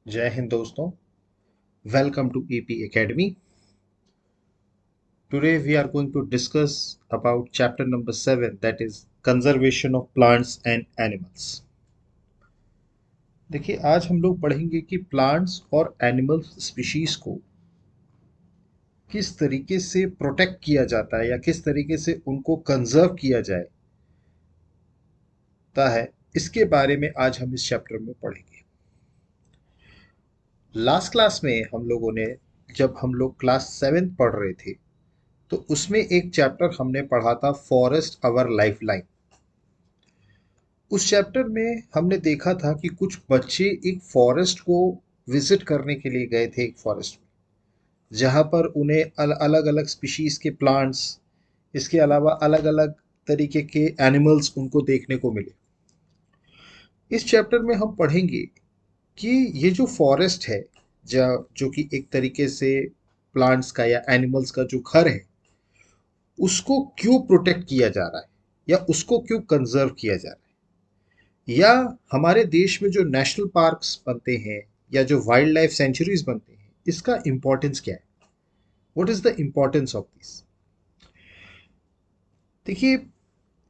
जय हिंद दोस्तों, welcome to EP academy. Today we are going to discuss about chapter number 7, that is conservation of plants and animals। देखिए, आज हम लोग पढ़ेंगे कि प्लांट्स और एनिमल स्पीशीज को किस तरीके से प्रोटेक्ट किया जाता है या किस तरीके से उनको कंजर्व किया जाता है, इसके बारे में आज हम इस चैप्टर में पढ़ेंगे। लास्ट क्लास में हम लोगों ने, जब हम लोग क्लास 7 पढ़ रहे थे, तो उसमें एक चैप्टर हमने पढ़ा था फॉरेस्ट अवर लाइफलाइन। उस चैप्टर में हमने देखा था कि कुछ बच्चे एक फॉरेस्ट को विजिट करने के लिए गए थे, एक फॉरेस्ट में, जहाँ पर उन्हें अलग अलग स्पीशीज के प्लांट्स, इसके अलावा अलग अलग तरीके के एनिमल्स उनको देखने को मिले। इस चैप्टर में हम पढ़ेंगे कि ये जो फॉरेस्ट है, जो कि एक तरीके से प्लांट्स का या एनिमल्स का जो घर है, उसको क्यों प्रोटेक्ट किया जा रहा है या उसको क्यों कंजर्व किया जा रहा है, या हमारे देश में जो नेशनल पार्क्स बनते हैं या जो वाइल्ड लाइफ सेंचुरीज बनते हैं, इसका इंपॉर्टेंस क्या है। What is the importance of this. देखिए,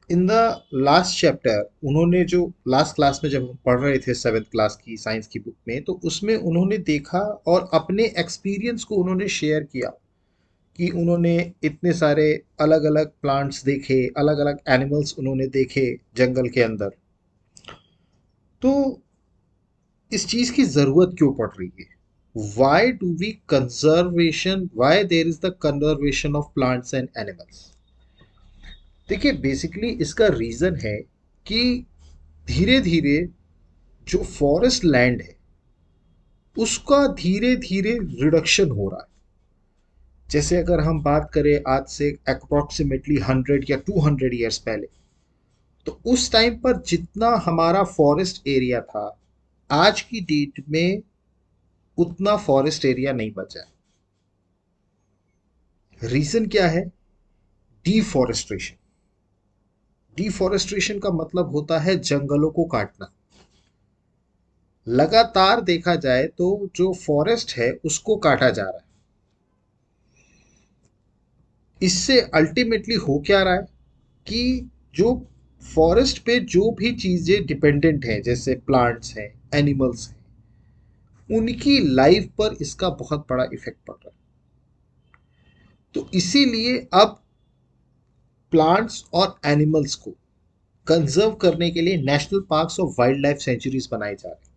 इन द लास्ट चैप्टर उन्होंने जो लास्ट क्लास में जब हम पढ़ रहे थे 7th क्लास की साइंस की बुक में, तो उसमें उन्होंने देखा और अपने एक्सपीरियंस को उन्होंने शेयर किया कि उन्होंने इतने सारे अलग अलग प्लांट्स देखे, अलग अलग एनिमल्स उन्होंने देखे जंगल के अंदर। तो इस चीज की जरूरत क्यों पड़ रही है, why do we conservation, why there is the conservation of plants and animals. देखिए, बेसिकली इसका रीजन है कि धीरे धीरे जो फॉरेस्ट लैंड है उसका धीरे धीरे रिडक्शन हो रहा है। जैसे अगर हम बात करें आज से अप्रोक्सीमेटली 100 या 200 ईयर्स पहले, तो उस टाइम पर जितना हमारा फॉरेस्ट एरिया था, आज की डेट में उतना फॉरेस्ट एरिया नहीं बचा है। रीजन क्या है? डिफॉरेस्ट्रेशन। डिफॉरेस्ट्रेशन का मतलब होता है जंगलों को काटना। लगातार देखा जाए तो जो फॉरेस्ट है उसको काटा जा रहा है। इससे अल्टीमेटली हो क्या रहा है कि जो फॉरेस्ट पे जो भी चीजें डिपेंडेंट हैं, जैसे प्लांट्स हैं, एनिमल्स हैं, उनकी लाइफ पर इसका बहुत बड़ा इफेक्ट पड़ रहा है। तो इसीलिए अब प्लांट्स और एनिमल्स को कंजर्व करने के लिए नेशनल पार्क्स और वाइल्ड लाइफ सेंचुरीज बनाए जा रहे हैं।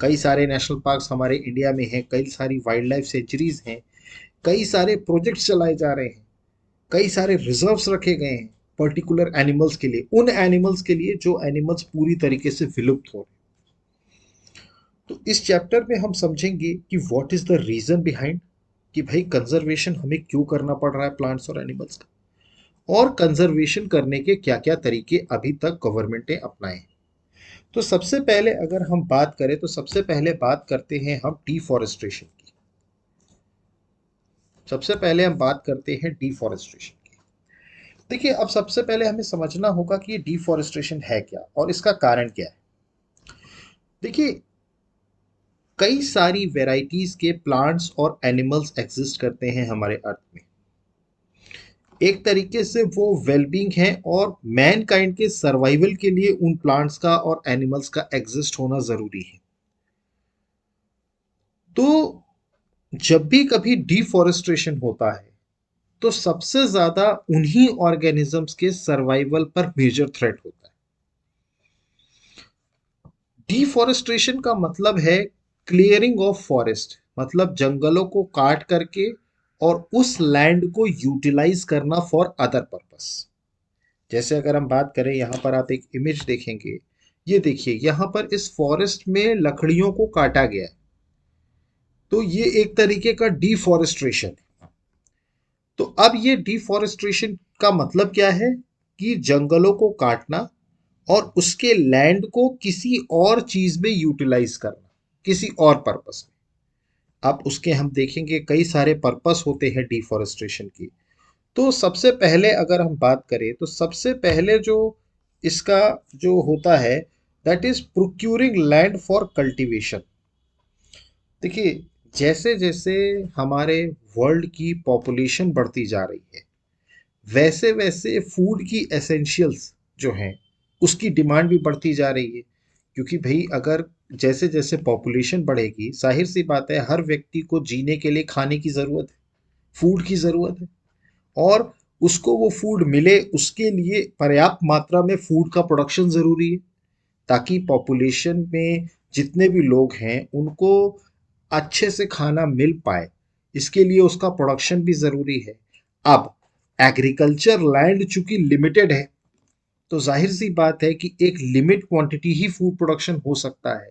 कई सारे नेशनल पार्क्स हमारे इंडिया में हैं, कई सारी वाइल्ड लाइफ सेंचुरीज हैं, कई सारे प्रोजेक्ट्स चलाए जा रहे हैं, कई सारे रिजर्व्स रखे गए हैं पर्टिकुलर एनिमल्स के लिए, उन एनिमल्स के लिए जो एनिमल्स पूरी तरीके से विलुप्त हो रहे हैं। तो इस चैप्टर में हम समझेंगे कि what is the reason behind, कि भाई कंजर्वेशन हमें क्यों करना पड़ रहा है प्लांट्स और एनिमल्स का, और कंजर्वेशन करने के क्या क्या तरीके अभी तक गवर्नमेंट ने अपनाए हैं। तो सबसे पहले अगर हम बात करें तो सबसे पहले बात करते हैं हम डिफॉरेस्ट्रेशन की। सबसे पहले हम बात करते हैं डिफॉरेस्ट्रेशन की। देखिए, अब सबसे पहले हमें समझना होगा कि ये डिफॉरेस्ट्रेशन है क्या और इसका कारण क्या है। देखिए, कई सारी वेराइटीज के प्लांट्स और एनिमल्स एग्जिस्ट करते हैं हमारे अर्थ में। एक तरीके से वो वेलबींग है और मैन काइंड के सर्वाइवल के लिए उन प्लांट्स का और एनिमल्स का एग्जिस्ट होना जरूरी है। तो जब भी कभी डिफॉरेस्ट्रेशन होता है तो सबसे ज्यादा उन्हीं ऑर्गेनिजम्स के सर्वाइवल पर मेजर थ्रेट होता है। डिफॉरेस्ट्रेशन का मतलब है क्लियरिंग ऑफ फॉरेस्ट, मतलब जंगलों को काट करके और उस लैंड को यूटिलाइज करना फॉर अदर पर्पस। जैसे अगर हम बात करें, यहाँ पर आप एक इमेज देखेंगे, ये देखिए, यहाँ पर इस फॉरेस्ट में लकड़ियों को काटा गया है, तो ये एक तरीके का डिफॉरेस्ट्रेशन है। तो अब ये डिफॉरेस्ट्रेशन का मतलब क्या है कि जंगलों को काटना और उसके लैंड को किसी और चीज में यूटिलाइज करना, किसी और पर्पस में। अब उसके हम देखेंगे कई सारे पर्पस होते हैं डिफॉरेस्ट्रेशन की। तो सबसे पहले अगर हम बात करें तो सबसे पहले जो इसका जो होता है, that is procuring land for cultivation. देखिए, जैसे जैसे हमारे वर्ल्ड की पॉपुलेशन बढ़ती जा रही है, वैसे वैसे फूड की एसेंशियल्स जो हैं उसकी डिमांड भी बढ़ती जा रही है। क्योंकि भाई अगर जैसे जैसे पॉपुलेशन बढ़ेगी, जाहिर सी बात है हर व्यक्ति को जीने के लिए खाने की ज़रूरत है, फूड की ज़रूरत है। और उसको वो फूड मिले उसके लिए पर्याप्त मात्रा में फूड का प्रोडक्शन ज़रूरी है, ताकि पॉपुलेशन में जितने भी लोग हैं उनको अच्छे से खाना मिल पाए। इसके लिए उसका प्रोडक्शन भी ज़रूरी है। अब एग्रीकल्चर लैंड चूंकि लिमिटेड है, तो जाहिर सी बात है कि एक लिमिट क्वांटिटी ही फूड प्रोडक्शन हो सकता है।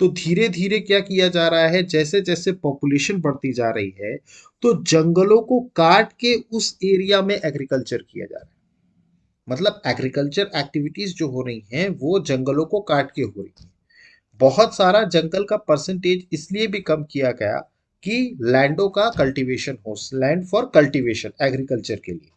तो धीरे धीरे क्या किया जा रहा है, जैसे जैसे पॉपुलेशन बढ़ती जा रही है, तो जंगलों को काट के उस एरिया में एग्रीकल्चर किया जा रहा है। मतलब एग्रीकल्चर एक्टिविटीज जो हो रही हैं वो जंगलों को काट के हो रही हैं। बहुत सारा जंगल का परसेंटेज इसलिए भी कम किया गया कि लैंडों का कल्टीवेशन हो, लैंड फॉर कल्टीवेशन एग्रीकल्चर के लिए।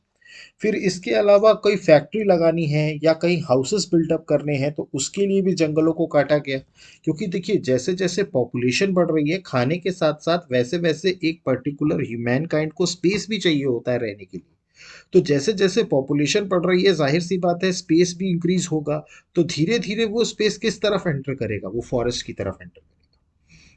फिर इसके अलावा कोई फैक्ट्री लगानी है या कहीं हाउसेस बिल्डअप करने हैं तो उसके लिए भी जंगलों को काटा गया। क्योंकि देखिए, जैसे जैसे पॉपुलेशन बढ़ रही है, खाने के साथ साथ वैसे वैसे एक पर्टिकुलर ह्यूमैन काइंड को स्पेस भी चाहिए होता है रहने के लिए। तो जैसे जैसे पॉपुलेशन बढ़ रही है, जाहिर सी बात है स्पेस भी इंक्रीज होगा। तो धीरे धीरे वो स्पेस किस तरफ एंटर करेगा, वो फॉरेस्ट की तरफ एंटर करेगा।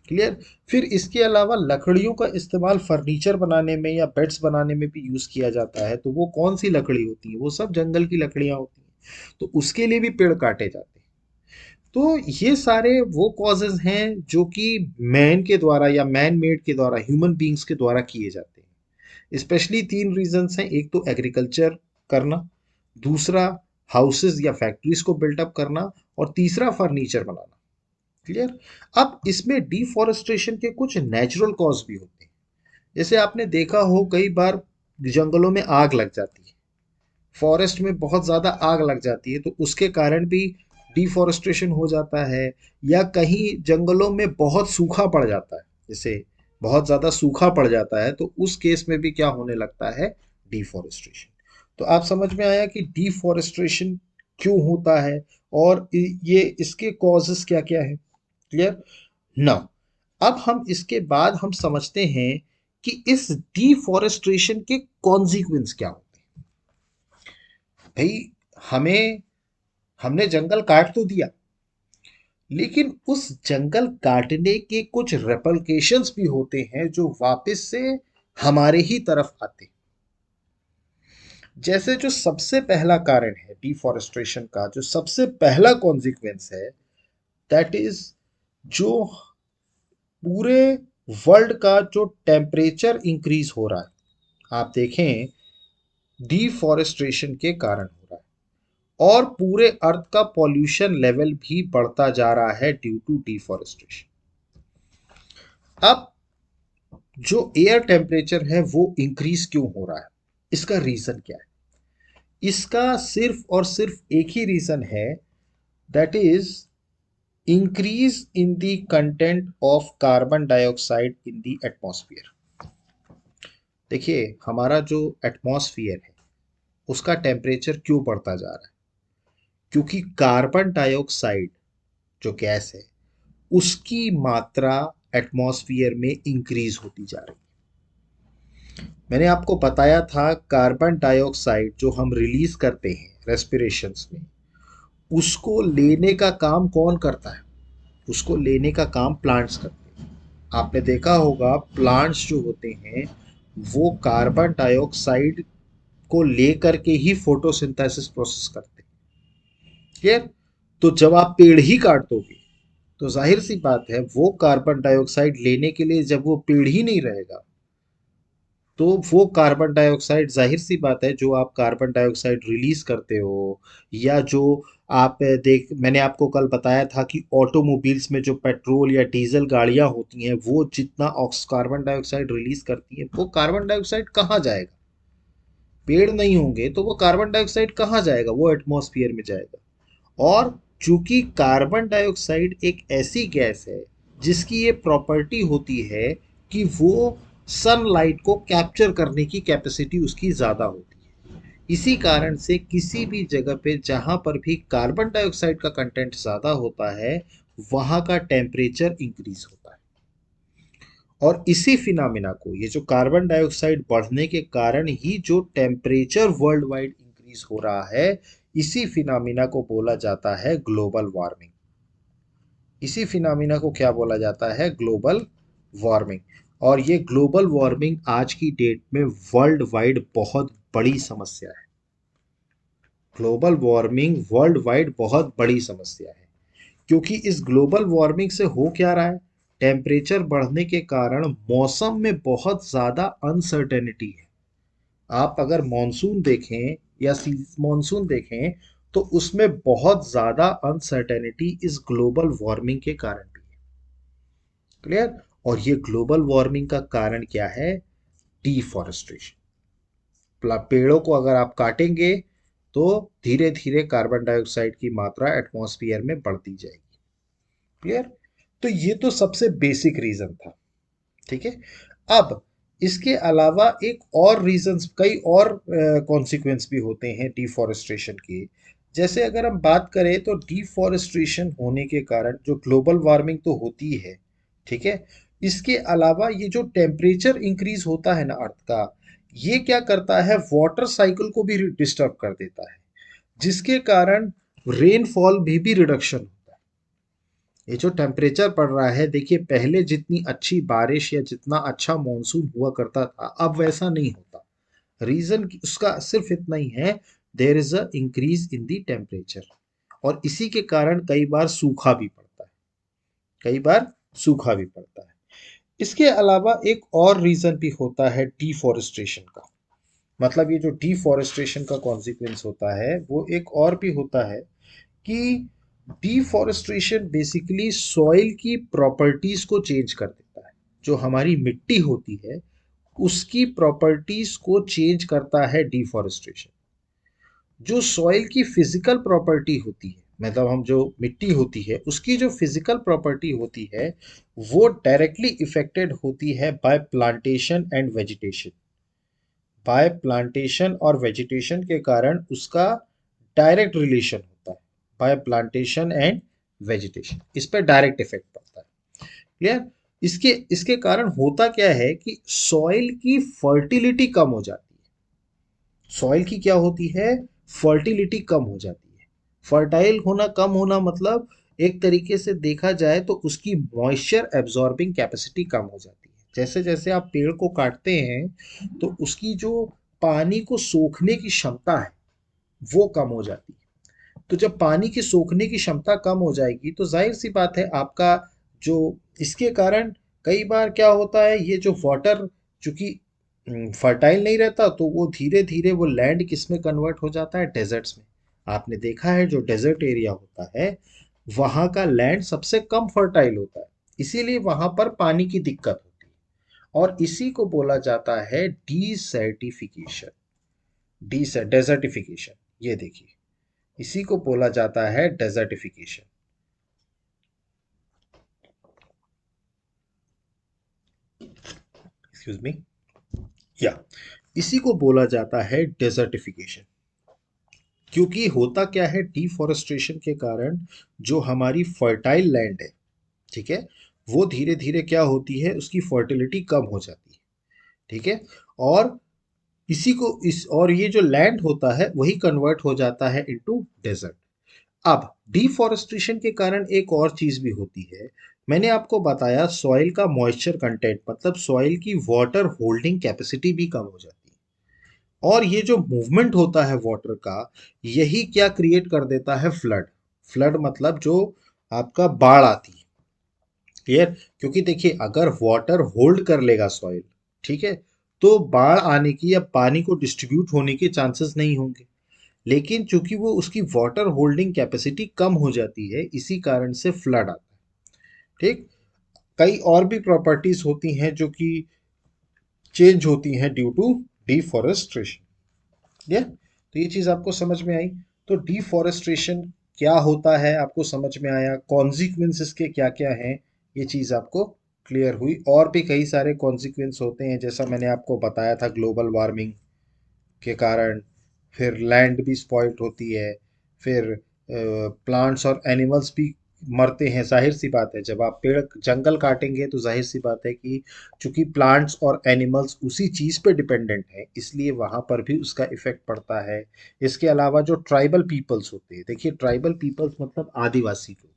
क्लियर। फिर इसके अलावा लकड़ियों का इस्तेमाल फर्नीचर बनाने में या बेड्स बनाने में भी यूज किया जाता है। तो वो कौन सी लकड़ी होती है, वो सब जंगल की लकड़ियां होती हैं। तो उसके लिए भी पेड़ काटे जाते हैं। तो ये सारे वो कॉजेज हैं जो कि मैन के द्वारा या मैन मेड के द्वारा, ह्यूमन बींग्स के द्वारा किए जाते हैं। स्पेशली तीन रीजंस हैं। एक तो एग्रीकल्चर करना, दूसरा हाउसेज या फैक्ट्रीज को बिल्टअप करना, और तीसरा फर्नीचर बनाना। क्लियर। अब इसमें डिफॉरेस्टेशन के कुछ नेचुरल कॉज भी होते हैं। जैसे आपने देखा हो कई बार जंगलों में आग लग जाती है, फॉरेस्ट में बहुत ज़्यादा आग लग जाती है, तो उसके कारण भी डिफॉरेस्टेशन हो जाता है। या कहीं जंगलों में बहुत सूखा पड़ जाता है, जैसे बहुत ज़्यादा सूखा पड़ जाता है, तो उस केस में भी क्या होने लगता है, डिफॉरेस्टेशन। तो आप समझ में आया कि डिफॉरेस्टेशन क्यों होता है और ये इसके कॉजेस क्या क्या है। क्लियर। नाउ अब हम इसके बाद हम समझते हैं कि इस डिफॉरेस्टेशन के कॉन्सिक्वेंस क्या होते हैं। भाई, हमें हमने जंगल काट तो दिया, लेकिन उस जंगल काटने के कुछ रेपलकेशंस भी होते हैं जो वापस से हमारे ही तरफ आते हैं। जैसे जो सबसे पहला कारण है डिफॉरेस्टेशन का, जो सबसे पहला कॉन्सिक्वेंस है, दैट इज जो पूरे वर्ल्ड का जो टेम्परेचर इंक्रीज हो रहा है, आप देखें डिफॉरेस्टेशन के कारण हो रहा है। और पूरे अर्थ का पॉल्यूशन लेवल भी बढ़ता जा रहा है ड्यू टू डिफॉरेस्टेशन। अब जो एयर टेम्परेचर है वो इंक्रीज क्यों हो रहा है, इसका रीजन क्या है। इसका सिर्फ और सिर्फ एक ही रीजन है, that is increase in the content of carbon dioxide in the atmosphere. देखिए, हमारा जो एटमॉस्फेयर है उसका टेम्परेचर क्यों बढ़ता जा रहा है, क्योंकि कार्बन डाइऑक्साइड जो गैस है उसकी मात्रा एटमॉस्फेयर में इंक्रीज होती जा रही है। मैंने आपको बताया था कार्बन डाइऑक्साइड जो हम रिलीज करते हैं रेस्पिरेशंस में, उसको लेने का काम कौन करता है, उसको लेने का काम प्लांट्स करते हैं। आपने देखा होगा प्लांट्स जो होते हैं वो कार्बन डाइऑक्साइड को लेकर के ही फोटोसिंथेसिस प्रोसेस करते हैं। क्लियर। तो जब आप पेड़ ही काट दोगे तो जाहिर सी बात है वो कार्बन डाइऑक्साइड लेने के लिए जब वो पेड़ ही नहीं रहेगा, तो वो कार्बन डाइऑक्साइड, जाहिर सी बात है जो आप कार्बन डाइऑक्साइड रिलीज करते हो, या जो आप देख, मैंने आपको कल बताया था कि ऑटोमोबाइल्स में जो पेट्रोल या डीजल गाड़ियां होती हैं वो जितना ऑक्स कार्बन डाइऑक्साइड रिलीज करती हैं, वो कार्बन डाइऑक्साइड कहाँ जाएगा। पेड़ नहीं होंगे तो वो कार्बन डाइऑक्साइड कहाँ जाएगा, वो एटमॉस्फेयर में जाएगा। और चूंकि कार्बन डाइऑक्साइड एक ऐसी गैस है जिसकी ये प्रॉपर्टी होती है कि वो सनलाइट को कैप्चर करने की कैपेसिटी उसकी ज़्यादा होती है। इसी कारण से किसी भी जगह पे जहाँ पर भी कार्बन डाइऑक्साइड का कंटेंट ज़्यादा होता है वहाँ का टेम्परेचर इंक्रीज होता है। और इसी फिनोमिना को, ये जो कार्बन डाइऑक्साइड बढ़ने के कारण ही जो टेम्परेचर वर्ल्ड वाइड इंक्रीज हो रहा है, इसी फिनोमिना को बोला जाता है ग्लोबल वार्मिंग। इसी फिनोमिना को क्या बोला जाता है? Global warming. और ये ग्लोबल वार्मिंग आज की डेट में वर्ल्ड वाइड बहुत बड़ी समस्या है। ग्लोबल वार्मिंग वर्ल्ड वाइड बहुत बड़ी समस्या है, क्योंकि इस ग्लोबल वार्मिंग से हो क्या रहा है? टेम्परेचर बढ़ने के कारण मौसम में बहुत ज़्यादा अनसर्टेनिटी है। आप अगर मानसून देखें या मानसून देखें तो उसमें बहुत ज़्यादा अनसर्टेनिटी इस ग्लोबल वार्मिंग के कारण भी है। क्लियर? और ये ग्लोबल वार्मिंग का कारण क्या है? डिफॉरेस्टेशन। पेड़ों को अगर आप काटेंगे तो धीरे धीरे कार्बन डाइऑक्साइड की मात्रा एटमॉस्फेयर में बढ़ती जाएगी। क्लियर? तो ये तो सबसे बेसिक रीजन था। ठीक है, अब इसके अलावा एक और रीजंस, कई और कॉन्सिक्वेंस भी होते हैं डिफॉरेस्टेशन के। जैसे अगर हम बात करें तो डिफॉरेस्टेशन होने के कारण जो ग्लोबल वार्मिंग तो होती है, ठीक है, इसके अलावा ये जो टेम्परेचर इंक्रीज होता है ना अर्थ का, ये क्या करता है? वाटर साइकिल को भी डिस्टर्ब कर देता है, जिसके कारण रेनफॉल भी रिडक्शन होता है। ये जो टेम्परेचर बढ़ रहा है, देखिए पहले जितनी अच्छी बारिश या जितना अच्छा मॉनसून हुआ करता था, अब वैसा नहीं होता। रीजन उसका सिर्फ इतना ही है, there is a increase in the temperature, और इसी के कारण कई बार सूखा भी पड़ता है। कई बार सूखा भी पड़ता है। इसके अलावा एक और रीजन भी होता है डिफॉरेस्टेशन का। मतलब ये जो डिफॉरेस्टेशन का कॉन्सिक्वेंस होता है वो एक और भी होता है कि डिफॉरेस्टेशन बेसिकली सॉइल की प्रॉपर्टीज को चेंज कर देता है। जो हमारी मिट्टी होती है उसकी प्रॉपर्टीज को चेंज करता है डिफॉरेस्टेशन। जो सॉइल की फिजिकल प्रॉपर्टी होती है, मतलब हम जो मिट्टी होती है उसकी जो फिजिकल प्रॉपर्टी होती है, वो डायरेक्टली इफेक्टेड होती है by plantation and vegetation. By plantation और वेजिटेशन के कारण उसका डायरेक्ट रिलेशन होता है। बाय प्लांटेशन एंड वेजिटेशन, इस पर डायरेक्ट इफेक्ट पड़ता है। क्लियर? इसके इसके कारण होता क्या है कि सॉइल की फर्टिलिटी कम हो जाती है। सॉइल की क्या होती है? फर्टिलिटी कम हो जाती है। फर्टाइल होना, कम होना, मतलब एक तरीके से देखा जाए तो उसकी मॉइस्चर एब्जॉर्बिंग कैपेसिटी कम हो जाती है। जैसे जैसे आप पेड़ को काटते हैं तो उसकी जो पानी को सोखने की क्षमता है वो कम हो जाती है। तो जब पानी की सोखने की क्षमता कम हो जाएगी तो जाहिर सी बात है आपका जो, इसके कारण कई बार क्या होता है, ये जो वाटर चूंकि फर्टाइल नहीं रहता तो वो धीरे धीरे वो लैंड किस में कन्वर्ट हो जाता है? डेजर्ट्स में। आपने देखा है जो डेजर्ट एरिया होता है वहाँ का लैंड सबसे कम फर्टाइल होता है, इसीलिए वहाँ पर पानी की दिक्कत होती है। और इसी को बोला जाता है डीसर्टिफिकेशन। डेजर्टिफिकेशन, ये देखिए, इसी को बोला जाता है डेजर्टिफिकेशन। एक्सक्यूज मी, या इसी को बोला जाता है डेजर्टिफिकेशन। क्योंकि होता क्या है, डिफॉरेस्टेशन के कारण जो हमारी फर्टाइल लैंड है, ठीक है, वो धीरे धीरे क्या होती है, उसकी फर्टिलिटी कम हो जाती है। ठीक है, और इसी को इस और ये जो लैंड होता है वही कन्वर्ट हो जाता है इनटू डेजर्ट। अब डिफॉरेस्टेशन के कारण एक और चीज भी होती है। मैंने आपको बताया सॉइल का मॉइस्चर कंटेंट, मतलब सॉइल की वाटर होल्डिंग कैपेसिटी भी कम हो जाती है। और ये जो मूवमेंट होता है वाटर का, यही क्या क्रिएट कर देता है? फ्लड। फ्लड मतलब जो आपका बाढ़ आती है। क्लियर? क्योंकि देखिए अगर वाटर होल्ड कर लेगा सॉइल, ठीक है, तो बाढ़ आने की या पानी को डिस्ट्रीब्यूट होने के चांसेस नहीं होंगे। लेकिन चूंकि वो उसकी वाटर होल्डिंग कैपेसिटी कम हो जाती है, इसी कारण से फ्लड आता है। ठीक? कई और भी प्रॉपर्टीज होती हैं जो कि चेंज होती हैं ड्यू टू डिफॉरेस्टेशन। या तो ये चीज आपको समझ में आई? तो डिफॉरेस्टेशन क्या होता है आपको समझ में आया, कॉन्सिक्वेंसेस के क्या क्या हैं, ये चीज आपको क्लियर हुई। और भी कई सारे कॉन्सिक्वेंस होते हैं, जैसा मैंने आपको बताया था ग्लोबल वार्मिंग के कारण फिर लैंड भी स्पॉइल्ड होती है, फिर प्लांट्स और एनिमल्स भी मरते हैं, जाहिर सी बात है जब आप पेड़ जंगल काटेंगे तो जाहिर सी बात है कि चूंकि प्लांट्स और एनिमल्स उसी चीज़ पे डिपेंडेंट हैं, इसलिए वहाँ पर भी उसका इफेक्ट पड़ता है। इसके अलावा जो ट्राइबल पीपल्स होते हैं, देखिए ट्राइबल पीपल्स मतलब आदिवासी लोग।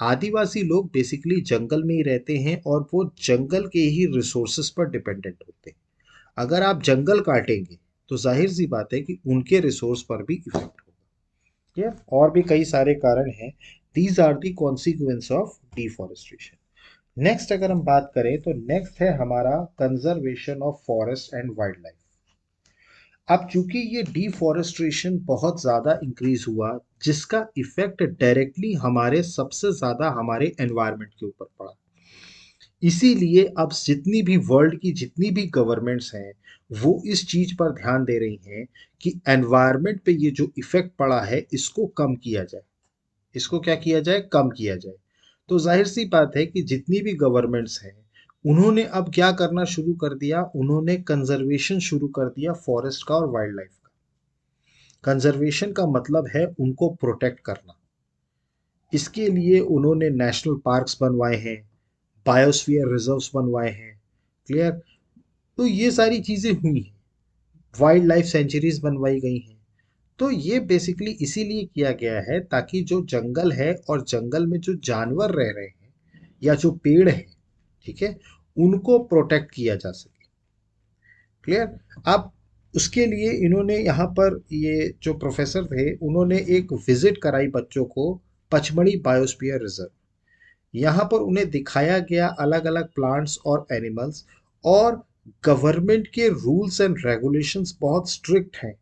आदिवासी लोग बेसिकली जंगल में ही रहते हैं और वो जंगल के ही रिसोर्सेज पर डिपेंडेंट होते हैं। अगर आप जंगल काटेंगे तो जाहिर सी बात है कि उनके रिसोर्स पर भी इफेक्ट होगा। ठीक है, और भी कई सारे कारण हैं। These are the consequence of deforestation. Next अगर हम बात करें तो नेक्स्ट है हमारा conservation of forest and wildlife. अब चूंकि ये डिफॉरेस्टेशन बहुत ज़्यादा इंक्रीज हुआ, जिसका इफेक्ट डायरेक्टली हमारे सबसे ज़्यादा हमारे एनवायरनमेंट के ऊपर पड़ा। इसीलिए अब जितनी भी वर्ल्ड की जितनी भी गवर्नमेंट्स हैं वो इस चीज़ पर ध्यान दे रही हैं कि एनवायरनमेंट पे ये जो इफेक्ट पड़ा है इसको कम किया जाए। इसको क्या किया जाए, कम किया जाए। तो जाहिर सी बात है कि जितनी भी गवर्नमेंट्स हैं उन्होंने अब क्या करना शुरू कर दिया, उन्होंने कंजर्वेशन शुरू कर दिया फॉरेस्ट का और वाइल्ड लाइफ का। कंजर्वेशन का मतलब है उनको प्रोटेक्ट करना। इसके लिए उन्होंने नेशनल पार्क्स बनवाए हैं, बायोस्फीयर रिजर्व्स बनवाए हैं। क्लियर। तो ये सारी चीज़ें हुई हैं, वाइल्ड लाइफ सेंचुरीज बनवाई गई हैं। तो ये बेसिकली इसीलिए किया गया है ताकि जो जंगल है और जंगल में जो जानवर रह रहे हैं या जो पेड़ हैं, ठीक है, उनको प्रोटेक्ट किया जा सके। क्लियर। अब उसके लिए इन्होंने यहाँ पर ये जो प्रोफेसर थे उन्होंने एक विजिट कराई बच्चों को पचमढ़ी बायोस्फीयर रिजर्व। यहाँ पर उन्हें दिखाया गया अलग अलग प्लांट्स और एनिमल्स, और गवर्नमेंट के रूल्स एंड रेगुलेशंस बहुत स्ट्रिक्ट हैं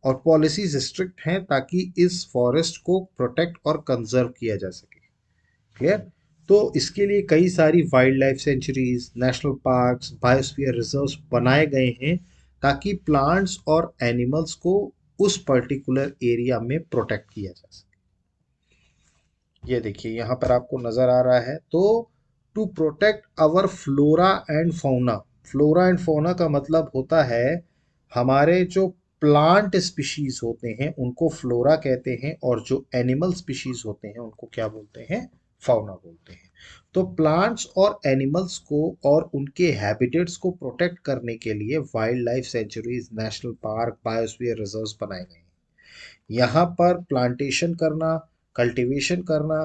और पॉलिसीज स्ट्रिक्ट हैं ताकि इस फॉरेस्ट को प्रोटेक्ट और कंजर्व किया जा सके। क्लियर। तो इसके लिए कई सारी wild life sanctuaries, national parks, biosphere reserves बनाए गए हैं ताकि प्लांट्स और एनिमल्स को उस पर्टिकुलर एरिया में प्रोटेक्ट किया जा सके। ये देखिए यहाँ पर आपको नजर आ रहा है। तो to protect our flora and fauna. Flora and fauna का मतलब होता है हमारे जो प्लांट स्पीशीज होते हैं उनको फ्लोरा कहते हैं, और जो एनिमल स्पीशीज होते हैं उनको क्या बोलते हैं, फौना बोलते हैं। तो प्लांट्स और एनिमल्स को और उनके हैबिटेट्स को प्रोटेक्ट करने के लिए wild life sanctuaries, national park, biosphere reserves बनाए गए हैं। यहाँ पर प्लांटेशन करना, कल्टीवेशन करना,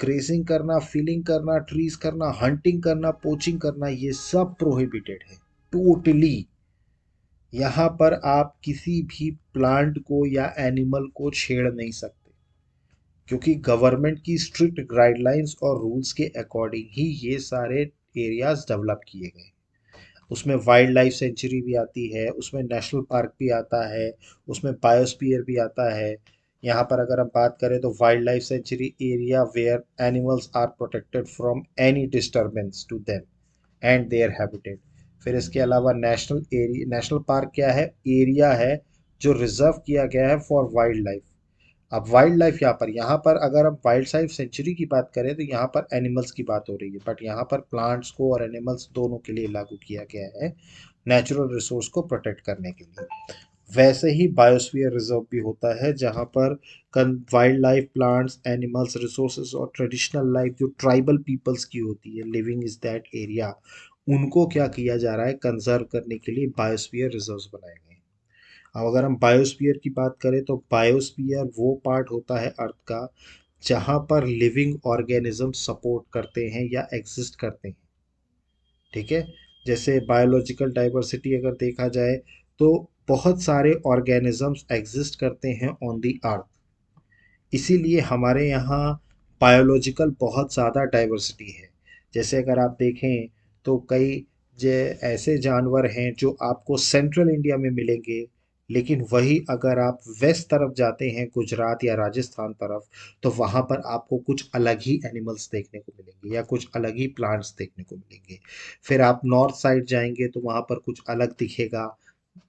ग्रेजिंग करना, फिलिंग करना, ट्रीज करना, हंटिंग करना, पोचिंग करना, ये सब प्रोहिबिटेड है टोटली। यहाँ पर आप किसी भी प्लांट को या एनिमल को छेड़ नहीं सकते, क्योंकि गवर्नमेंट की स्ट्रिक्ट गाइडलाइंस और रूल्स के अकॉर्डिंग ही ये सारे एरियाज डेवलप किए गए। उसमें वाइल्ड लाइफ सेंचुरी भी आती है, उसमें नेशनल पार्क भी आता है, उसमें बायोस्फीयर भी आता है। यहाँ पर अगर हम बात करें तो wildlife sanctuary area where animals are protected from any disturbance to them and their habitat. फिर इसके अलावा नेशनल एरिया, नेशनल पार्क क्या है, एरिया है जो रिजर्व किया गया है फॉर वाइल्ड लाइफ। अब वाइल्ड लाइफ यहाँ पर अगर हम वाइल्ड लाइफ सेंचुरी की बात करें तो यहाँ पर एनिमल्स की बात हो रही है, बट यहाँ पर प्लांट्स को और एनिमल्स दोनों के लिए लागू किया गया है नेचुरल रिसोर्स को प्रोटेक्ट करने के लिए। वैसे ही बायोस्फीयर रिजर्व भी होता है जहाँ पर wild life, plants, animals, resources और ट्रेडिशनल लाइफ जो ट्राइबल पीपल्स की होती है, लिविंग इज दैट एरिया, उनको क्या किया जा रहा है, कंजर्व करने के लिए बायोस्फीयर रिजर्व्स बनाए गए हैं। अब अगर हम बायोस्फीयर की बात करें तो बायोस्फीयर वो पार्ट होता है अर्थ का जहाँ पर लिविंग ऑर्गेनिज्म सपोर्ट करते हैं या एग्जिस्ट करते हैं। ठीक है। जैसे बायोलॉजिकल डाइवर्सिटी अगर देखा जाए तो बहुत सारे ऑर्गेनिजम्स एग्जिस्ट करते हैं ऑन दी अर्थ, इसीलिए हमारे यहाँ बायोलॉजिकल बहुत ज़्यादा डाइवर्सिटी है। जैसे अगर आप देखें तो कई जे ऐसे जानवर हैं जो आपको सेंट्रल इंडिया में मिलेंगे, लेकिन वही अगर आप वेस्ट तरफ जाते हैं, गुजरात या राजस्थान तरफ, तो वहाँ पर आपको कुछ अलग ही एनिमल्स देखने को मिलेंगे या कुछ अलग ही प्लांट्स देखने को मिलेंगे। फिर आप नॉर्थ साइड जाएंगे तो वहाँ पर कुछ अलग दिखेगा,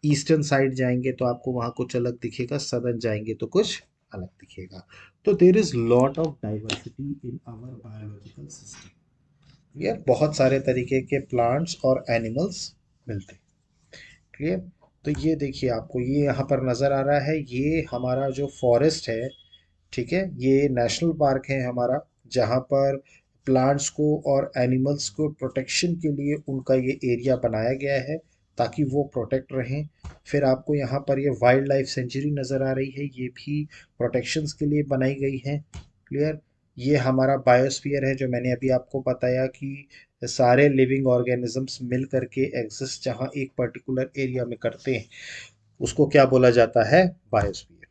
ईस्टर्न साइड जाएंगे तो आपको वहाँ कुछ अलग दिखेगा, सदर्न जाएंगे तो कुछ अलग दिखेगा। तो there is lot of diversity in our biological system. यार बहुत सारे तरीके के प्लांट्स और एनिमल्स मिलते हैं। क्लियर। तो ये देखिए आपको ये यहाँ पर नज़र आ रहा है, ये हमारा जो फॉरेस्ट है, ठीक है, ये नेशनल पार्क है हमारा जहाँ पर प्लांट्स को और एनिमल्स को प्रोटेक्शन के लिए उनका ये एरिया बनाया गया है ताकि वो प्रोटेक्ट रहें। फिर आपको यहाँ पर ये वाइल्ड लाइफ सेंचुरी नज़र आ रही है, ये भी प्रोटेक्शंस के लिए बनाई गई है। क्लियर। ये हमारा बायोस्फीयर है जो मैंने अभी आपको बताया कि सारे लिविंग ऑर्गेनिजम्स मिल करके एग्जिस्ट जहाँ एक पर्टिकुलर एरिया में करते हैं, उसको क्या बोला जाता है? बायोस्फीयर।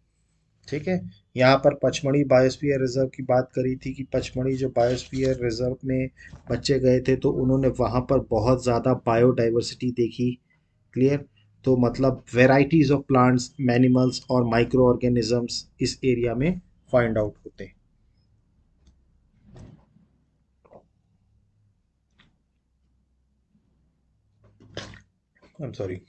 ठीक है। यहाँ पर पचमढ़ी बायोस्फीयर रिजर्व की बात करी थी कि पचमढ़ी जो बायोस्फीयर रिजर्व में बच्चे गए थे तो उन्होंने वहाँ पर बहुत ज़्यादा बायोडाइवर्सिटी देखी। क्लियर। तो मतलब वेराइटीज ऑफ प्लांट्स, एनिमल्स और माइक्रो ऑर्गेनिजम्स इस एरिया में फाइंड आउट होते हैं। I am sorry.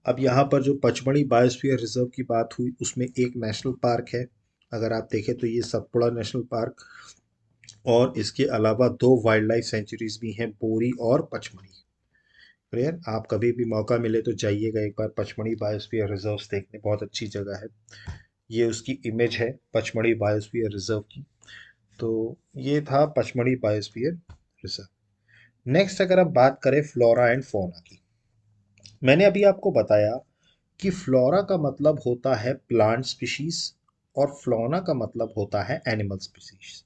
अब यहाँ पर जो पचमढ़ी बायोस्फीयर रिजर्व की बात हुई उसमें एक नेशनल पार्क है। अगर आप देखें तो ये सतपुड़ा नेशनल पार्क, और इसके अलावा दो वाइल्ड लाइफ सेंचुरीज भी हैं, बोरी और पचमढ़ी। क्लियर। आप कभी भी मौका मिले तो जाइएगा एक बार पचमढ़ी बायोस्फीयर रिजर्व देखने, बहुत अच्छी जगह है। ये उसकी इमेज है पचमढ़ी बायोस्फीयर रिजर्व की। तो ये था पचमढ़ी बायोस्फीयर रिजर्व। नेक्स्ट अगर आप बात करें फ्लोरा एंड फौना की, मैंने अभी आपको बताया कि फ्लोरा का मतलब होता है प्लांट स्पीशीज और फ्लोना का मतलब होता है एनिमल स्पीशीज।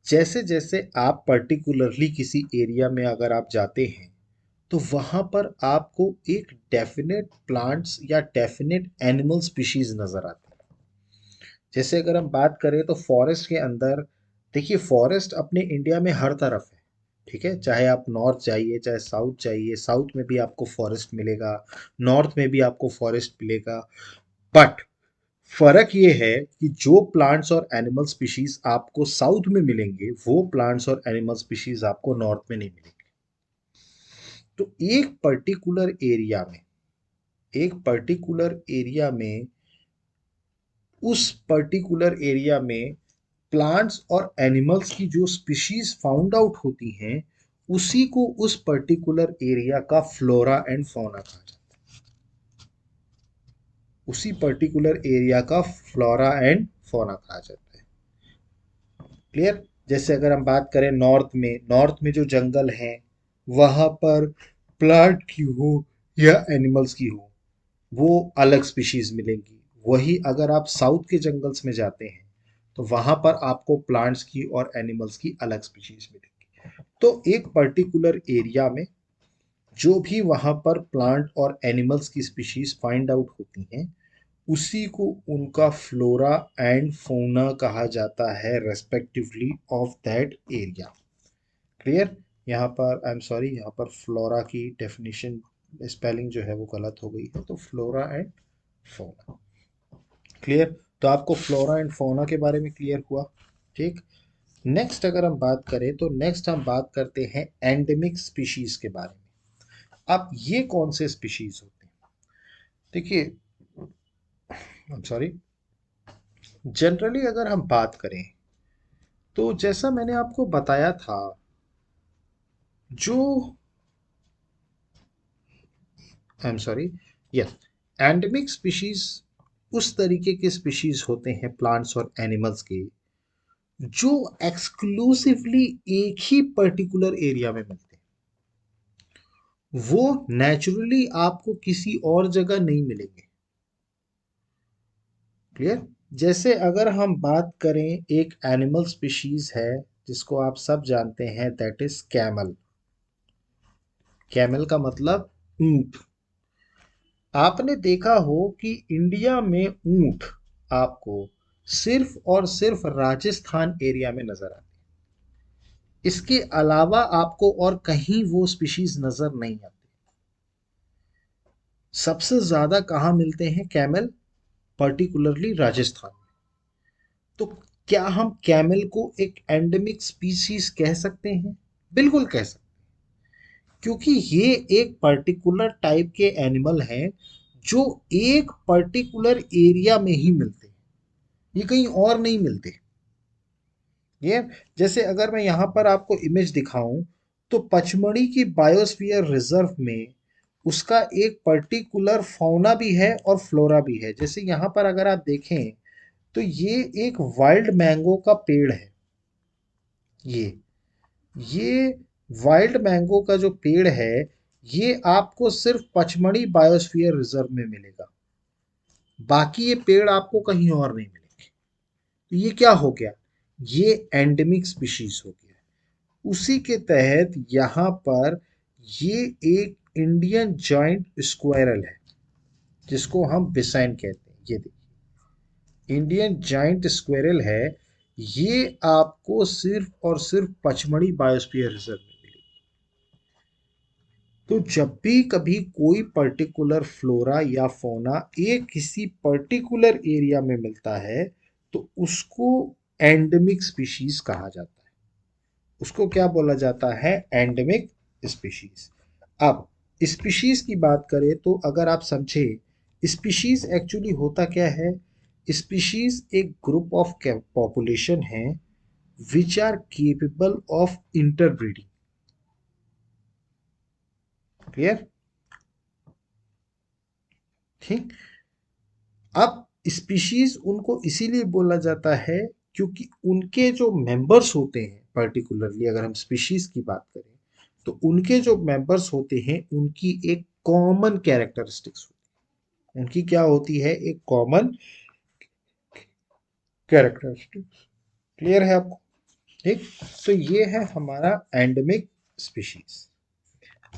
जैसे जैसे आप पर्टिकुलरली किसी एरिया में अगर आप जाते हैं तो वहां पर आपको एक डेफिनेट प्लांट्स या डेफिनेट एनिमल स्पीशीज नजर आती है। जैसे अगर हम बात करें तो फॉरेस्ट के अंदर, देखिए फॉरेस्ट अपने इंडिया में हर तरफ है। ठीक है। चाहे आप नॉर्थ जाइए चाहे साउथ जाइए, साउथ में भी आपको फॉरेस्ट मिलेगा, नॉर्थ में भी आपको फॉरेस्ट मिलेगा। बट फर्क ये है कि जो प्लांट्स और एनिमल स्पीशीज आपको साउथ में मिलेंगे वो प्लांट्स और एनिमल स्पीशीज आपको नॉर्थ में नहीं मिलेंगे। तो एक पर्टिकुलर एरिया में उस पर्टिकुलर एरिया में प्लांट्स और एनिमल्स की जो स्पीशीज फाउंड आउट होती हैं उसी को उस पर्टिकुलर एरिया का फ्लोरा एंड फौना कहा जाता है। उसी पर्टिकुलर एरिया का फ्लोरा एंड फौना कहा जाता है। क्लियर। जैसे अगर हम बात करें नॉर्थ में जो जंगल हैं वहां पर प्लांट की हो या एनिमल्स की हो वो अलग स्पीशीज मिलेंगी। वही अगर आप साउथ के जंगल्स में जाते हैं तो वहां पर आपको प्लांट्स की और एनिमल्स की अलग स्पीशीज मिलेंगी। तो एक पर्टिकुलर एरिया में जो भी वहां पर प्लांट और एनिमल्स की स्पीशीज फाइंड आउट होती हैं उसी को उनका फ्लोरा एंड फौना कहा जाता है respectively of that area. Clear. यहाँ पर आई एम सॉरी, यहाँ पर फ्लोरा की डेफिनेशन स्पेलिंग जो है वो गलत हो गई है, तो फ्लोरा एंड फौना। क्लियर। तो आपको फ्लोरा एंड फौना के बारे में क्लियर हुआ। ठीक। नेक्स्ट अगर हम बात करें तो नेक्स्ट हम बात करते हैं एंडेमिक स्पीशीज के बारे में। अब ये कौन से स्पीशीज होते हैं? देखिए आई एम सॉरी, जनरली अगर हम बात करें तो जैसा मैंने आपको बताया था, जो I am sorry, yes, endemic species उस तरीके के स्पीशीज होते हैं प्लांट्स और एनिमल्स के जो एक्सक्लूसिवली एक ही पर्टिकुलर एरिया में मिलते हैं। वो नेचुरली आपको किसी और जगह नहीं मिलेंगे। क्लियर। जैसे अगर हम बात करें, एक एनिमल स्पीशीज है जिसको आप सब जानते हैं, दैट इज कैमल। कैमल का मतलब ऊंट। आपने देखा हो कि इंडिया में ऊंट आपको सिर्फ और सिर्फ राजस्थान एरिया में नजर आते हैं। इसके अलावा आपको और कहीं वो स्पीशीज नजर नहीं आती। सबसे ज्यादा कहाँ मिलते हैं कैमल? पर्टिकुलरली राजस्थान में। तो क्या हम कैमल को एक एंडेमिक स्पीशीज कह सकते हैं? बिल्कुल कह सकते हैं, क्योंकि ये एक पर्टिकुलर टाइप के एनिमल हैं जो एक पर्टिकुलर एरिया में ही मिलते हैं, ये कहीं और नहीं मिलते। ये जैसे अगर मैं यहाँ पर आपको इमेज दिखाऊं तो पचमढ़ी की बायोस्फीयर रिजर्व में उसका एक पर्टिकुलर फौना भी है और फ्लोरा भी है। जैसे यहाँ पर अगर आप देखें तो ये एक वाइल्ड मैंगो का पेड़ है। ये वाइल्ड मैंगो का जो पेड़ है, ये आपको सिर्फ पचमढ़ी बायोस्फीयर रिजर्व में मिलेगा, बाकी ये पेड़ आपको कहीं और नहीं मिलेंगे। तो ये क्या हो गया, ये एंडेमिक स्पीशीज हो गया। उसी के तहत यहाँ पर ये एक इंडियन जॉइंट स्क्वायरल है, जिसको हम बिसाइन कहते हैं। ये देखिए इंडियन जॉइंट स्क्वायरल है, ये आपको सिर्फ और सिर्फ पचमढ़ी बायोस्फीयर रिजर्व में मिलेगी। तो जब भी कभी कोई पर्टिकुलर फ्लोरा या फौना एक किसी पर्टिकुलर एरिया में मिलता है, तो उसको एंडेमिक स्पीशीज कहा जाता है। उसको क्या बोला जाता है, एंडेमिक स्पीशीज। अब स्पीशीज की बात करें तो अगर आप समझे, स्पीशीज एक्चुअली होता क्या है, स्पीशीज एक ग्रुप ऑफ पॉपुलेशन है which are capable of interbreeding. Clear? ठीक। अब स्पीशीज उनको इसीलिए बोला जाता है क्योंकि उनके जो मेंबर्स होते हैं, पर्टिकुलरली अगर हम स्पीशीज की बात करें तो उनके जो मेंबर्स होते हैं उनकी एक कॉमन कैरेक्टरिस्टिक्स होती है। उनकी क्या होती है, एक कॉमन कैरेक्टरिस्टिक्स। क्लियर है आपको? ठीक। तो ये है हमारा एंडेमिक स्पीशीज।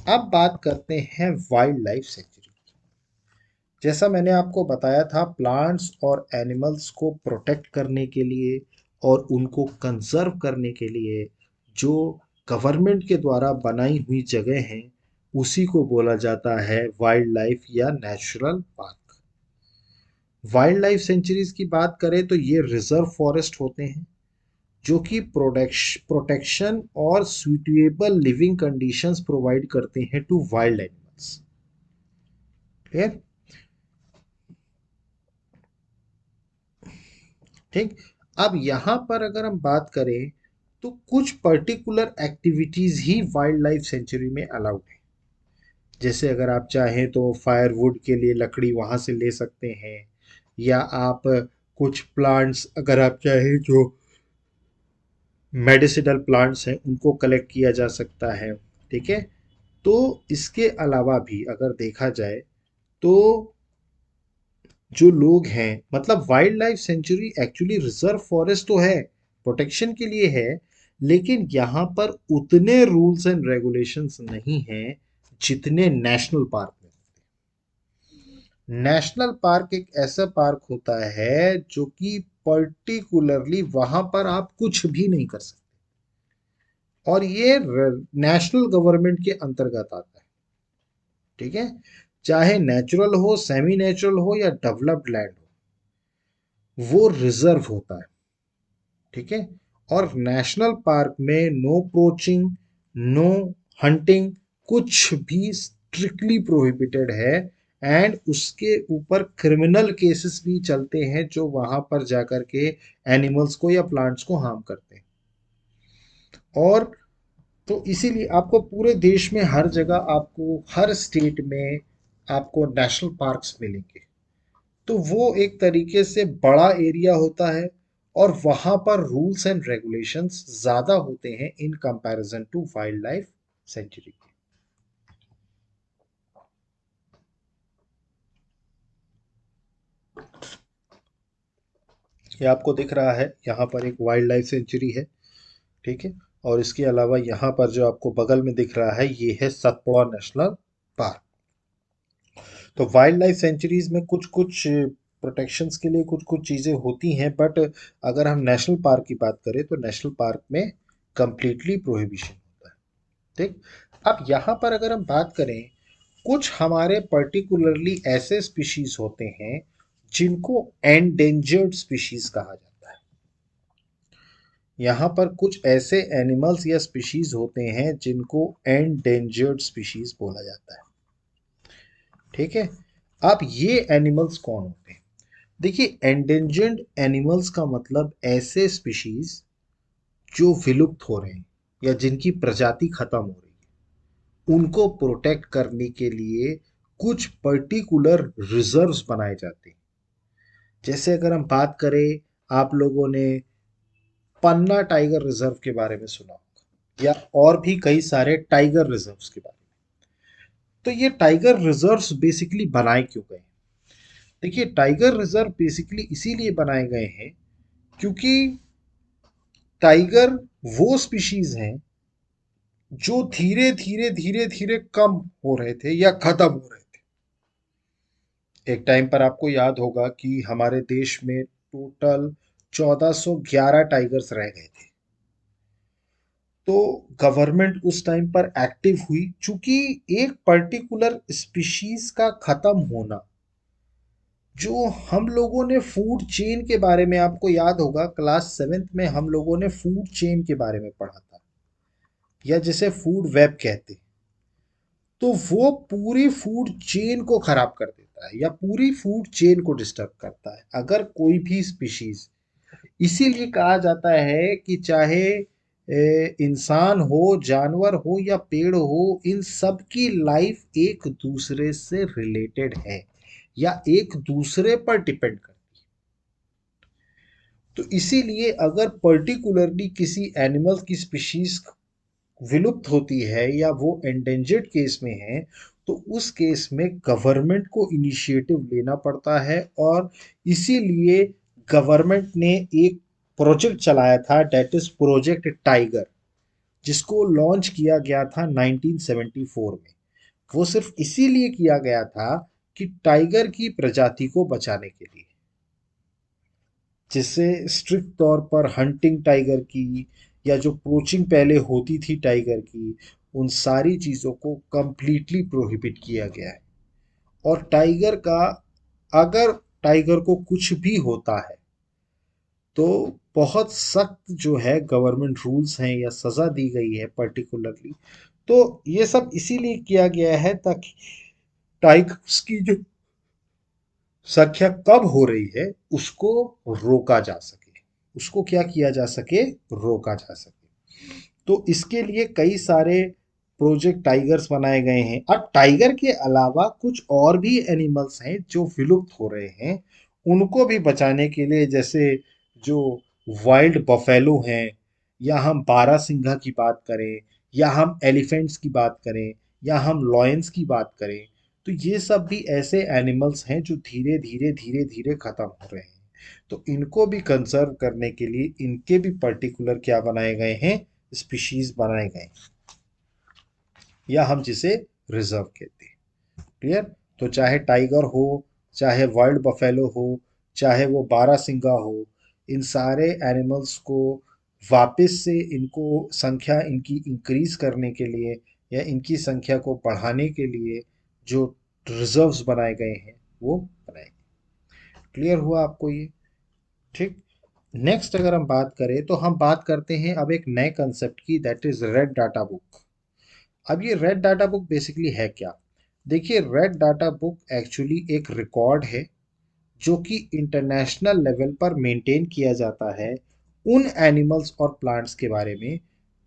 अब बात करते हैं वाइल्ड लाइफ सेंचुरी। जैसा मैंने आपको बताया था, प्लांट्स और एनिमल्स को प्रोटेक्ट करने के लिए और उनको कंजर्व करने के लिए जो गवर्नमेंट के द्वारा बनाई हुई जगह हैं, उसी को बोला जाता है वाइल्ड लाइफ या natural park. Wild life sanctuaries की बात करें तो ये रिजर्व फॉरेस्ट होते हैं जो कि प्रोटेक्शन और सुइटेबल लिविंग कंडीशंस प्रोवाइड करते हैं टू वाइल्ड एनिमल्स। क्लियर? ठीक। अब यहाँ पर अगर हम बात करें तो कुछ पर्टिकुलर एक्टिविटीज ही वाइल्ड लाइफ सेंचुरी में अलाउड है। जैसे अगर आप चाहें तो फायरवुड के लिए लकड़ी वहाँ से ले सकते हैं, या आप कुछ प्लांट्स अगर आप चाहें जो मेडिसिनल प्लांट्स हैं उनको कलेक्ट किया जा सकता है। ठीक है। तो इसके अलावा भी अगर देखा जाए तो जो लोग हैं, मतलब wild life sanctuary actually reserve forest तो है, प्रोटेक्शन के लिए है, लेकिन यहाँ पर उतने रूल्स एंड रेगुलेशंस नहीं हैं जितने नेशनल पार्क में। नेशनल पार्क एक ऐसा पार्क होता है जो कि पर्टिकुलरली वहां पर आप कुछ भी नहीं कर सकते, और ये नेशनल गवर्नमेंट के अंतर्गत आता है। ठीक है। चाहे नेचुरल हो, सेमी नेचुरल हो या डेवलप्ड लैंड हो, वो रिजर्व होता है। ठीक है। और नेशनल पार्क में नो पोचिंग, नो हंटिंग, कुछ भी स्ट्रिक्टली प्रोहिबिटेड है। एंड उसके ऊपर क्रिमिनल केसेस भी चलते हैं जो वहां पर जाकर के एनिमल्स को या प्लांट्स को हार्म करते हैं। और तो इसीलिए आपको पूरे देश में हर जगह, आपको हर स्टेट में आपको नेशनल पार्क्स मिलेंगे। तो वो एक तरीके से बड़ा एरिया होता है और वहां पर रूल्स एंड रेगुलेशंस ज्यादा होते हैं in comparison to wildlife sanctuary. ये आपको दिख रहा है, यहाँ पर एक वाइल्ड लाइफ सेंचुरी है। ठीक है। और इसके अलावा यहाँ पर जो आपको बगल में दिख रहा है, ये है सतपुड़ा नेशनल पार्क। तो वाइल्ड लाइफ सेंचुरीज में कुछ कुछ प्रोटेक्शंस के लिए कुछ कुछ चीज़ें होती हैं, बट अगर हम नेशनल पार्क की बात करें तो नेशनल पार्क में कंप्लीटली प्रोहिबिशन होता है। ठीक। अब यहाँ पर अगर हम बात करें, कुछ हमारे पर्टिकुलरली ऐसे स्पीशीज होते हैं जिनको एंडेंजर्ड स्पीशीज कहा जाता है। यहाँ पर कुछ ऐसे एनिमल्स या स्पीशीज होते हैं जिनको एंडेंजर्ड स्पीशीज बोला जाता है। ठीक है। अब ये एनिमल्स कौन होते हैं? देखिए, एंडेंजर्ड एनिमल्स का मतलब ऐसे स्पीशीज जो विलुप्त हो रहे हैं या जिनकी प्रजाति खत्म हो रही है, उनको प्रोटेक्ट करने के लिए कुछ पर्टिकुलर रिजर्व्स बनाए जाते हैं। जैसे अगर हम बात करें, आप लोगों ने पन्ना टाइगर रिजर्व के बारे में सुना होगा, या और भी कई सारे टाइगर रिजर्व्स के बारे में। तो ये टाइगर रिजर्व्स बेसिकली बनाए क्यों गए? देखिए, टाइगर रिजर्व बेसिकली इसीलिए बनाए गए हैं क्योंकि टाइगर वो स्पीशीज हैं जो धीरे धीरे धीरे धीरे कम हो रहे थे या खत्म हो रहे थे। एक टाइम पर आपको याद होगा कि हमारे देश में टोटल 1411 टाइगर्स रह गए थे। तो गवर्नमेंट उस टाइम पर एक्टिव हुई, चूंकि एक पर्टिकुलर स्पीशीज का खत्म होना, जो हम लोगों ने फूड चेन के बारे में, आपको याद होगा क्लास 7th में हम लोगों ने फूड चेन के बारे में पढ़ा था, या जिसे फूड वेब कहते हैं। तो वो पूरी फूड चेन को खराब कर देता है या पूरी फूड चेन को डिस्टर्ब करता है अगर कोई भी स्पीशीज। इसीलिए कहा जाता है कि चाहे इंसान हो, जानवर हो या पेड़ हो, इन सब की लाइफ एक दूसरे से रिलेटेड है या एक दूसरे पर डिपेंड करती है। तो इसीलिए अगर पर्टिकुलरली किसी एनिमल की स्पीशीज विलुप्त होती है या वो एंडेंजर्ड केस में है, तो उस केस में गवर्नमेंट को इनिशिएटिव लेना पड़ता है। और इसीलिए गवर्नमेंट ने एक प्रोजेक्ट चलाया था, डेट इज प्रोजेक्ट टाइगर, जिसको लॉन्च किया गया था 1974 में। वो सिर्फ इसीलिए किया गया था कि टाइगर की प्रजाति को बचाने के लिए, जिससे स्ट्रिक्ट तौर पर हंटिंग टाइगर की या जो पोचिंग पहले होती थी टाइगर की, उन सारी चीज़ों को कंप्लीटली प्रोहिबिट किया गया है। और टाइगर का, अगर टाइगर को कुछ भी होता है तो बहुत सख्त जो है गवर्नमेंट रूल्स हैं या सज़ा दी गई है पर्टिकुलरली। तो ये सब इसीलिए किया गया है ताकि टाइगर्स की जो संख्या कम हो रही है उसको रोका जा सके, उसको क्या किया जा सके, रोका जा सके। तो इसके लिए कई सारे प्रोजेक्ट टाइगर्स बनाए गए हैं। अब टाइगर के अलावा कुछ और भी एनिमल्स हैं जो विलुप्त हो रहे हैं, उनको भी बचाने के लिए, जैसे जो वाइल्ड बफेलो हैं, या हम बारहसिंघा की बात करें, या हम एलिफेंट्स की बात करें, या हम लॉयंस की बात करें, तो ये सब भी ऐसे एनिमल्स हैं जो धीरे धीरे धीरे धीरे खत्म हो रहे हैं। तो इनको भी कंजर्व करने के लिए इनके भी पर्टिकुलर क्या बनाए गए हैं, स्पीशीज बनाए गए हैं, या हम जिसे रिजर्व कहते हैं। क्लियर? तो चाहे टाइगर हो, चाहे वाइल्ड बफेलो हो, चाहे वो बारहसिंगा हो, इन सारे एनिमल्स को वापस से इनको संख्या इनकी इंक्रीज करने के लिए या इनकी संख्या को बढ़ाने के लिए जो रिजर्व्स बनाए गए हैं वो बनाए गए। क्लियर हुआ आपको ये? ठीक। नेक्स्ट अगर हम बात करें तो हम बात करते हैं अब एक नए कंसेप्ट की, that is red data book. अब ये रेड डाटा बुक बेसिकली है क्या? देखिए, रेड डाटा बुक एक्चुअली एक रिकॉर्ड है जो कि इंटरनेशनल लेवल पर मेंटेन किया जाता है उन एनिमल्स और प्लांट्स के बारे में।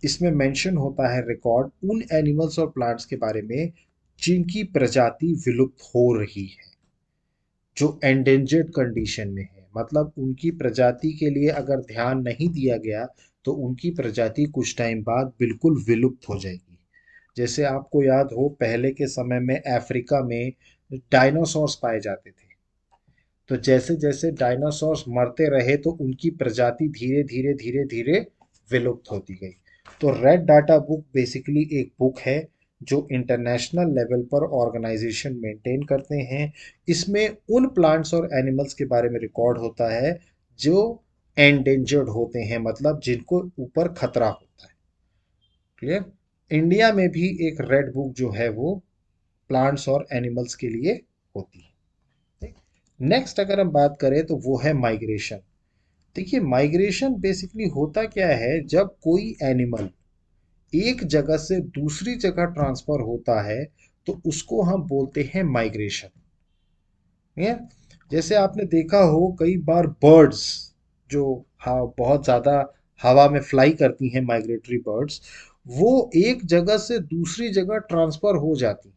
इसमें मेंशन होता है रिकॉर्ड उन एनिमल्स और प्लांट्स के बारे में जिनकी प्रजाति विलुप्त हो रही है, जो एंडेंजर्ड कंडीशन में है। मतलब उनकी प्रजाति के लिए अगर ध्यान नहीं दिया गया तो उनकी प्रजाति कुछ टाइम बाद बिल्कुल विलुप्त हो जाएगी। जैसे आपको याद हो, पहले के समय में अफ्रीका में डायनासोर्स पाए जाते थे। तो जैसे जैसे डायनासोर्स मरते रहे तो उनकी प्रजाति धीरे धीरे धीरे धीरे विलुप्त होती गई। तो रेड डाटा बुक बेसिकली एक बुक है जो इंटरनेशनल लेवल पर ऑर्गेनाइजेशन मेंटेन करते हैं। इसमें उन प्लांट्स और एनिमल्स के बारे में रिकॉर्ड होता है जो एंडेंजर्ड होते हैं, मतलब जिनको ऊपर खतरा होता है। क्लियर? इंडिया में भी एक रेड बुक जो है वो प्लांट्स और एनिमल्स के लिए होती है। नेक्स्ट अगर हम बात करें तो वो है माइग्रेशन। देखिए, माइग्रेशन बेसिकली होता क्या है, जब कोई एनिमल एक जगह से दूसरी जगह ट्रांसफर होता है तो उसको हम बोलते हैं माइग्रेशन। जैसे आपने देखा हो कई बार बर्ड्स जो बहुत ज़्यादा हवा में फ्लाई करती हैं, माइग्रेटरी बर्ड्स, वो एक जगह से दूसरी जगह ट्रांसफर हो जाती।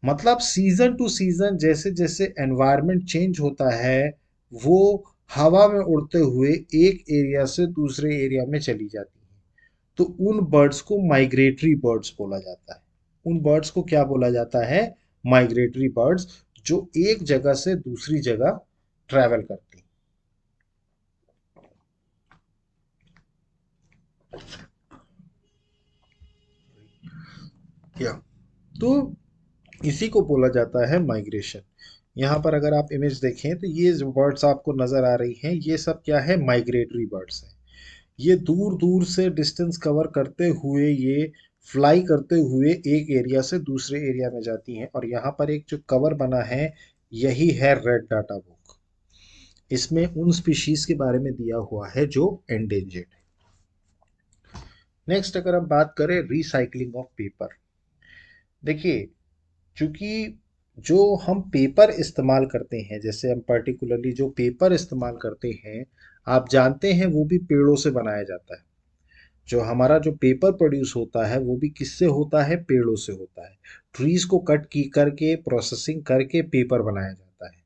मतलब सीजन टू सीजन जैसे जैसे एनवायरनमेंट चेंज होता है, वो हवा में उड़ते हुए एक एरिया से दूसरे एरिया में चली जाती हैं, तो उन बर्ड्स को माइग्रेटरी बर्ड्स बोला जाता है। उन बर्ड्स को क्या बोला जाता है? माइग्रेटरी बर्ड्स, जो एक जगह से दूसरी जगह ट्रैवल करती हैं। या तो इसी को बोला जाता है माइग्रेशन। यहाँ पर अगर आप इमेज देखें तो ये जो बर्ड्स आपको नजर आ रही हैं, ये सब क्या है? माइग्रेटरी बर्ड्स हैं। ये दूर दूर से डिस्टेंस कवर करते हुए, ये फ्लाई करते हुए एक एरिया से दूसरे एरिया में जाती हैं। और यहाँ पर एक जो कवर बना है, यही है रेड डाटा बुक। इसमें उन स्पीशीज के बारे में दिया हुआ है जो एंडेंजर्ड है। नेक्स्ट अगर हम बात करें रिसाइकलिंग ऑफ पेपर, देखिए, चूंकि जो हम पेपर इस्तेमाल करते हैं, जैसे हम पर्टिकुलरली जो पेपर इस्तेमाल करते हैं, आप जानते हैं वो भी पेड़ों से बनाया जाता है। जो हमारा जो पेपर प्रोड्यूस होता है वो भी किससे होता है? पेड़ों से होता है। ट्रीज को कट की करके प्रोसेसिंग करके पेपर बनाया जाता है।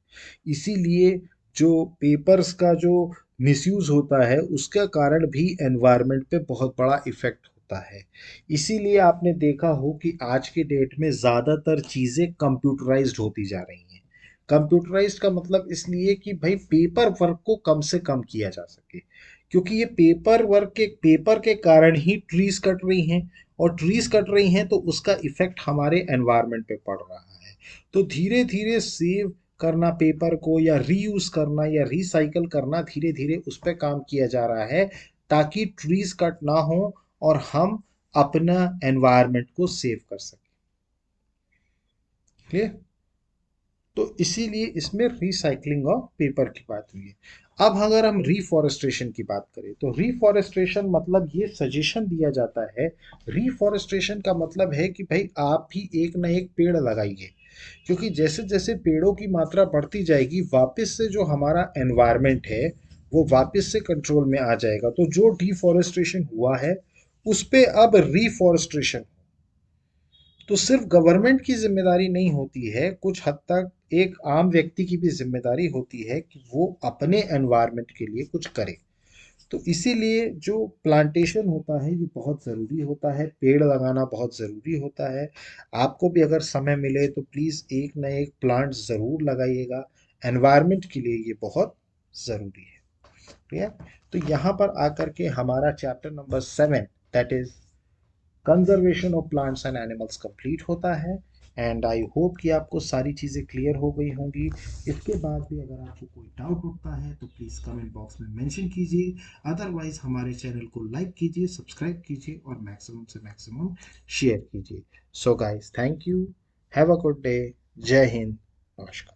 इसीलिए जो पेपर्स का जो मिसयूज होता है, उसके कारण भी एनवायरनमेंट पे बहुत बड़ा इफेक्ट होता है। इसीलिए आपने देखा हो कि आज के डेट में ज़्यादातर चीज़ें कंप्यूटराइज्ड होती जा रही हैं। कंप्यूटराइज्ड का मतलब इसलिए कि भाई पेपर वर्क को कम से कम किया जा सके, क्योंकि ये पेपर के कारण ही ट्रीज कट रही हैं, और ट्रीज कट रही हैं तो उसका इफेक्ट हमारे एनवायरनमेंट पे पड़ रहा है। तो धीरे धीरे सेव करना पेपर को, या रीयूज करना या रिसाइकल करना, धीरे धीरे उस पर काम किया जा रहा है, ताकि ट्रीज कट ना हो और हम अपना एनवायरनमेंट को सेव कर सकें। क्लियर? तो इसीलिए इसमें रिसाइकलिंग ऑफ पेपर की बात हुई है। अब अगर हम रिफॉरेस्टेशन की बात करें, तो रिफॉरेस्टेशन मतलब ये सजेशन दिया जाता है। रिफॉरेस्टेशन का मतलब है कि भाई आप भी एक ना एक पेड़ लगाइए, क्योंकि जैसे जैसे पेड़ों की मात्रा बढ़ती जाएगी, वापस से जो हमारा एनवायरनमेंट है वो वापस से कंट्रोल में आ जाएगा। तो जो डिफॉरेस्टेशन हुआ है उस पे अब रिफॉरेस्टेशन, तो सिर्फ गवर्नमेंट की जिम्मेदारी नहीं होती है, कुछ हद तक एक आम व्यक्ति की भी जिम्मेदारी होती है कि वो अपने एनवायरनमेंट के लिए कुछ करे। तो इसीलिए जो प्लांटेशन होता है ये बहुत ज़रूरी होता है, पेड़ लगाना बहुत ज़रूरी होता है। आपको भी अगर समय मिले तो प्लीज़ एक ना एक प्लांट ज़रूर लगाइएगा, एनवायरनमेंट के लिए ये बहुत ज़रूरी है। ठीक है? तो यहाँ पर आकर के हमारा chapter number 7, that is conservation of plants and animals complete होता है। एंड आई होप कि आपको सारी चीज़ें क्लियर हो गई होंगी। इसके बाद भी अगर आपको कोई डाउट उठता है तो प्लीज़ कमेंट बॉक्स में मेंशन कीजिए। अदरवाइज हमारे चैनल को लाइक कीजिए, सब्सक्राइब कीजिए और मैक्सिमम से मैक्सिमम शेयर कीजिए। So guys, thank you, have a good day, जय हिंद, नमस्कार।